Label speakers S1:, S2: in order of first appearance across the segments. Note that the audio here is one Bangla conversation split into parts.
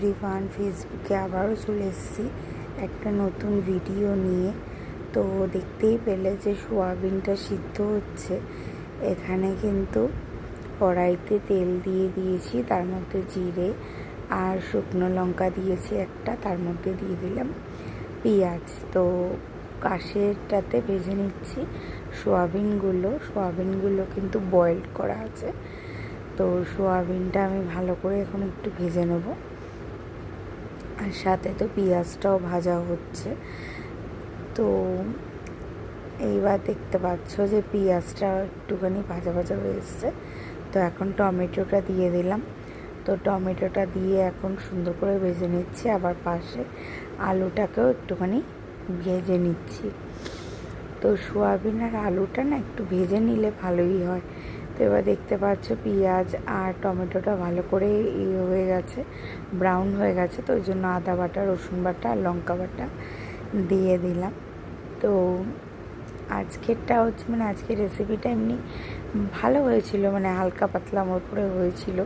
S1: এভরিওয়ান, ফেসবুকে আবারও চলে এসেছি একটা নতুন ভিডিও নিয়ে। তো দেখতেই পেলে যে সোয়াবিনটা সিদ্ধ হচ্ছে। এখানে কিন্তু কড়াইতে তেল দিয়ে দিয়েছি, তার মধ্যে জিরে আর শুকনো লঙ্কা দিয়েছি একটা, তার মধ্যে দিয়ে দিলাম পেঁয়াজ। তো কাশেরটাতে ভেজে নিচ্ছি সোয়াবিনগুলো কিন্তু বয়েলড করা আছে। তো সোয়াবিনটা আমি ভালো করে এখন একটু ভেজে নেব, আর সাথে তো পেঁয়াজটাও ভাজা হচ্ছে। তো এইবার দেখতে পাচ্ছ যে পেঁয়াজটা একটুখানি ভাজা ভাজা হয়ে এসছে। তো এখন টমেটোটা দিয়ে দিলাম। তো টমেটোটা দিয়ে এখন সুন্দর করে ভেজে নিচ্ছি, আবার পাশে আলুটাকেও একটুখানি ভেজে নিচ্ছি। তো সোয়াবিন আর আলুটা না একটু ভেজে নিলে ভালোই হয়। তো এবার দেখতে পাচ্ছ পেঁয়াজ আর টমেটোটা ভালো করে হয়ে গেছে, ব্রাউন হয়ে গেছে। তো ওই জন্য আদা বাটা, রসুন বাটা আর লঙ্কা বাটা দিয়ে দিলাম। তো আজকেরটা হচ্ছে আজকের রেসিপিটা এমনি ভালো হয়েছিল, হালকা পাতলা ওপরে হয়েছিল,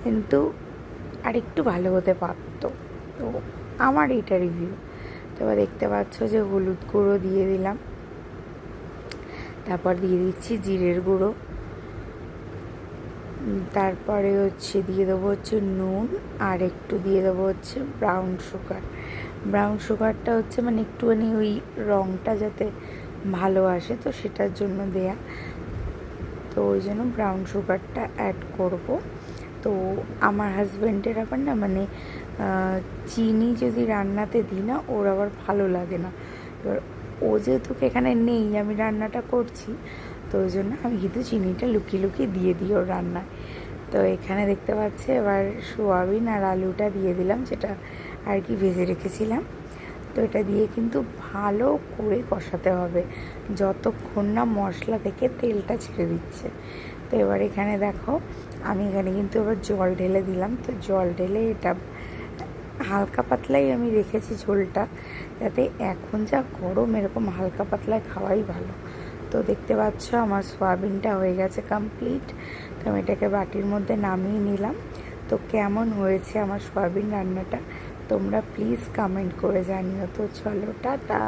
S1: কিন্তু আর একটু ভালো হতে পারতো। তো আমার এইটা রিভিউ। তো এবার দেখতে পাচ্ছ যে হলুদ গুঁড়ো দিয়ে দিলাম, তারপর দিয়ে দিচ্ছি জিরের গুঁড়ো, তারপরে দিয়ে দেবো নুন, আর একটু দিয়ে দেবো ব্রাউন সুগারটা একটুখানি ওই রঙটা যাতে ভালো আসে, তো সেটার জন্য দেয়া। তো ওই জন্য ব্রাউন সুগারটা অ্যাড করব। তো আমার হাজব্যান্ডের আবার চিনি যদি রান্নাতে দিই না, ওর আবার ভালো লাগে না। এবার ও যেহেতু এখানে নেই, আমি রান্নাটা করছি, তো ওই জন্য আমি কিন্তু চিনিটা লুকিয়ে লুকিয়ে দিয়ে দিই ওর রান্নায়। তো এখানে দেখতে পাচ্ছি এবার সোয়াবিন আর আলুটা দিয়ে দিলাম, যেটা আর কি ভেজে রেখেছিলাম। তো এটা দিয়ে কিন্তু ভালো করে কষাতে হবে যতক্ষণ না মশলা থেকে তেলটা ছেড়ে দিচ্ছে। তো এবার এখানে দেখো, আমি এখানে কিন্তু এবার জল ঢেলে দিলাম। তো জল ঢেলে এটা হালকা পাতলাই আমি রেখেছি ঝোলটা, যাতে এখন যা গরম এরকম হালকা পাতলায় খাওয়াই ভালো। তো দেখতে পাচ্ছ আমার সোয়াবিনটা হয়ে গেছে কমপ্লিট। তো আমি এটাকে বাটির মধ্যে নামিয়ে নিলাম। তো কেমন হয়েছে আমার সোয়াবিন রান্নাটা তোমরা প্লিজ কমেন্ট করে জানিও। তো চলো, টাটা।